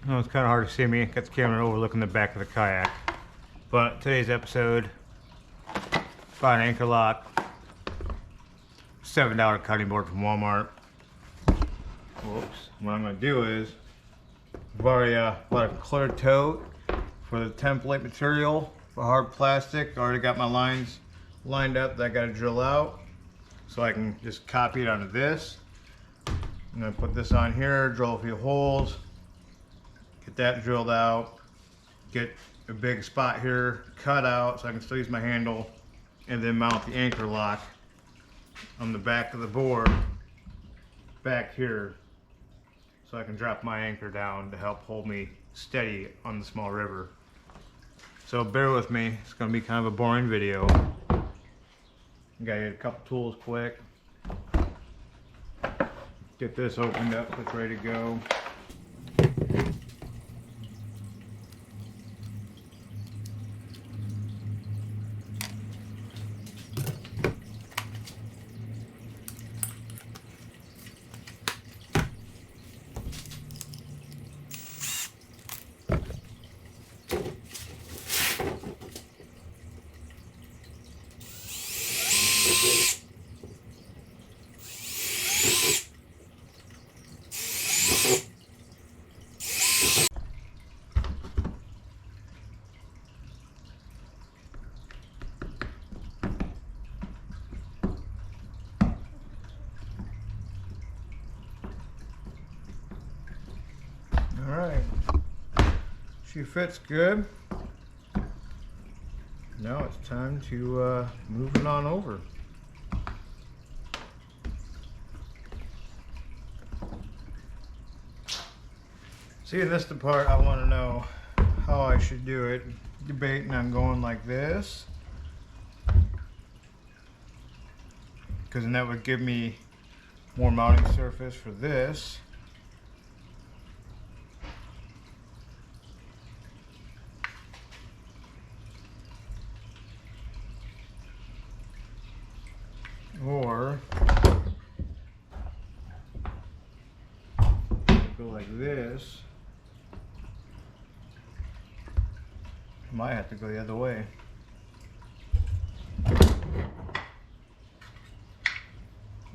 Oh, it's kind of hard to see me. Got the camera overlooking the back of the kayak. But today's episode, bought an anchor lock, $7 cutting board from Walmart. Whoops. What I'm going to do is, I've already bought a clear tote for the template material for hard plastic. Already got my lines lined up that I got to drill out, so I can just copy it onto this. I'm going to put this on here, drill a few holes, get that drilled out, get a big spot here cut out so I can still use my handle, and then mount the anchor lock on the back of the board back here so I can drop my anchor down to help hold me steady on the small river. So bear with me, it's going to be kind of a boring video. Gotta get a couple tools quick. Get this opened up so it's ready to go. Alright, she fits good. Now it's time to move it on over. See, in this part I want to know how I should do it. Debating on going like this, because then that would give me more mounting surface for this. Or go like this. Might have to go the other way.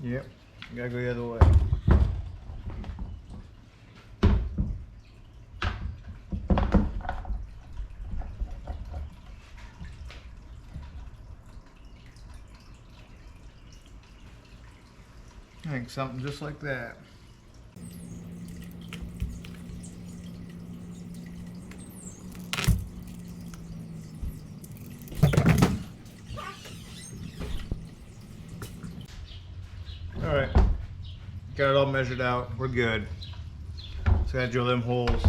Yep, gotta go the other way. I think something just like that. Alright, got it all measured out, we're good. So I gotta drill them holes,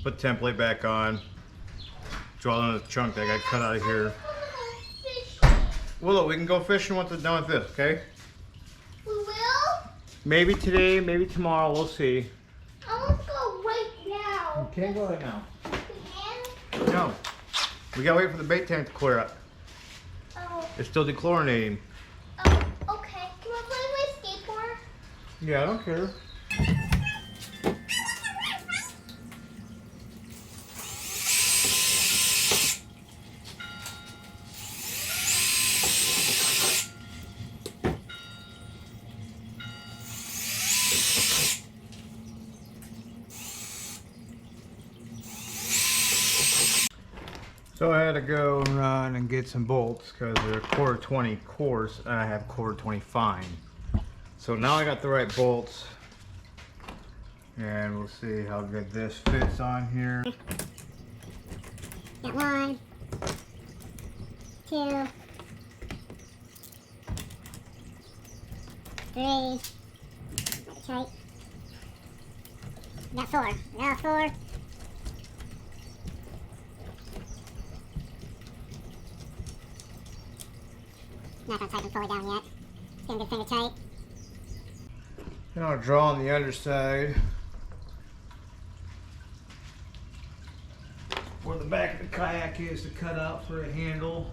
put the template back on, draw another chunk that I got cut out of here. Well, look, we can go fishing once it's done with this, okay? Maybe today, maybe tomorrow, we'll see. I want to go right now. You can't go right now. We can? No. We gotta wait for the bait tank to clear up. Oh. It's still dechlorinating. Oh, okay. Can I play my skateboard? Yeah, I don't care. So I had to go and run and get some bolts because they're quarter 20 coarse and I have quarter 20 fine. So now I got the right bolts and we'll see how good this fits on here. Got 1, 2, 3. Tight. Got 4. Got 4. Not gonna tighten fully down yet. It's gonna get finger tight. And I'll draw on the underside where the back of the kayak is to cut out for a handle.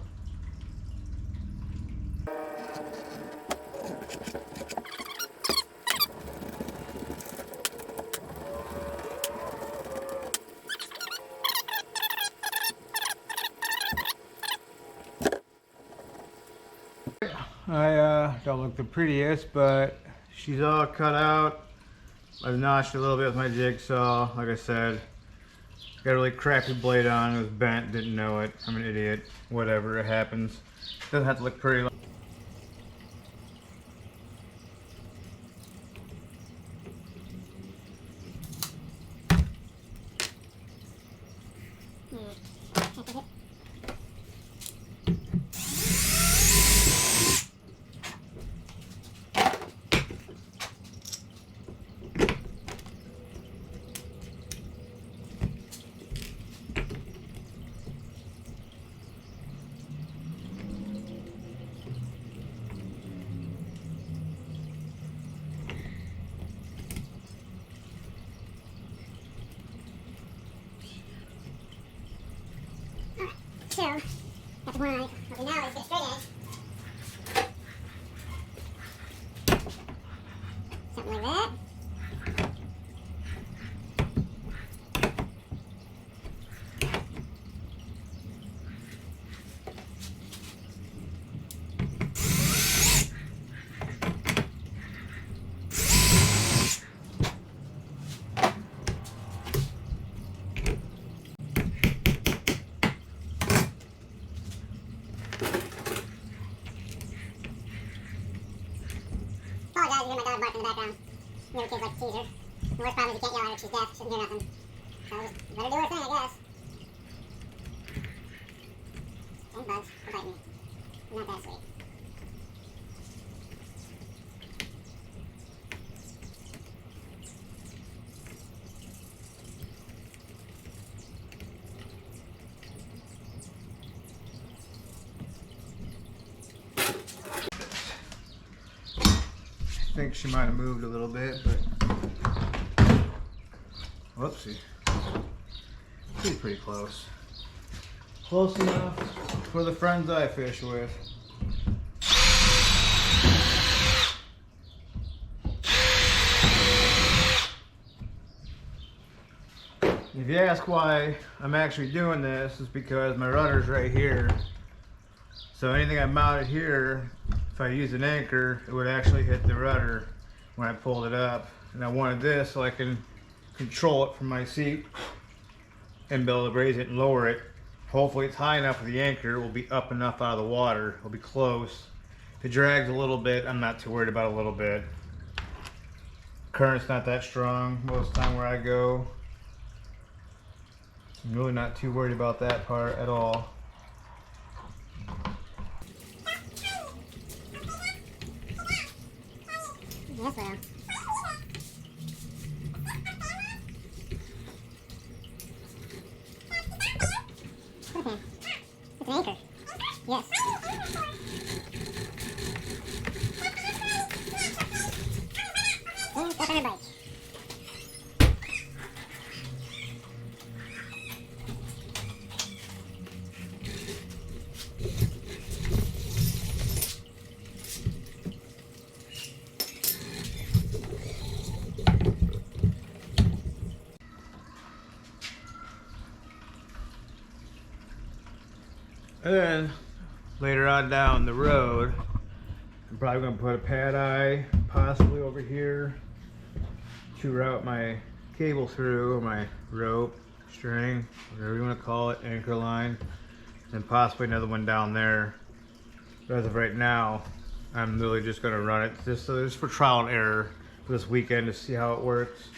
don't look the prettiest, but she's all cut out. I've notched a little bit with my jigsaw. Like I said, got a really crappy blade on. It was bent, didn't know it. I'm an idiot. Whatever, it happens. Doesn't have to look pretty. So, got the one on it. Okay, now let's get a straight edge. Something like that. Apologize, you hear my dog bark in the background. You know, kids like to tease her. The worst problem is you can't yell at her, she's deaf, she doesn't hear nothing. So just let her do her thing, I guess. And bugs will bite me. Not that sweet. I think she might have moved a little bit, but whoopsie. She's pretty close. Close enough for the friends I fish with. If you ask why I'm actually doing this, it's because my rudder's right here. So anything I mounted here, if I use an anchor, it would actually hit the rudder when I pulled it up. And I wanted this so I can control it from my seat and be able to raise it and lower it. Hopefully it's high enough with the anchor, it will be up enough out of the water. It'll be close. If it drags a little bit, I'm not too worried about a little bit. Current's not that strong most of the time where I go. I'm really not too worried about that part at all. Yes, well. Okay. It's an anchor. Yes. Stuck on her bike. And then later on down the road, I'm probably going to put a pad eye possibly over here to route my cable through, or my rope, string, whatever you want to call it, anchor line, and possibly another one down there. But as of right now, I'm literally just going to run it just for trial and error for this weekend to see how it works.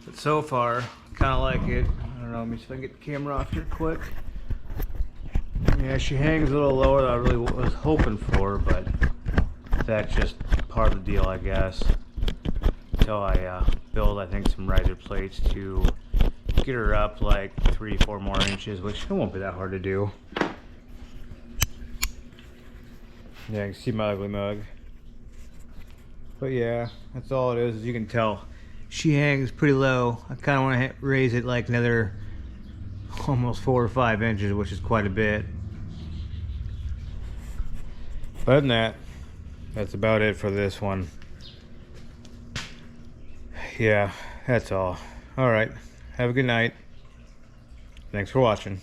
But so far, kind of like it. I don't know, let me see if I can get the camera off here quick. Yeah, she hangs a little lower than I really was hoping for, but that's just part of the deal, I guess. Until I build, I think, some riser plates to get her up like 3-4 more inches, which it won't be that hard to do. Yeah, you can see my ugly mug. But yeah, that's all it is. As you can tell, she hangs pretty low. I kind of want to raise it like another almost 4 or 5 inches, which is quite a bit. Other than that, that's about it for this one. Yeah, that's all. All right, have a good night. Thanks for watching.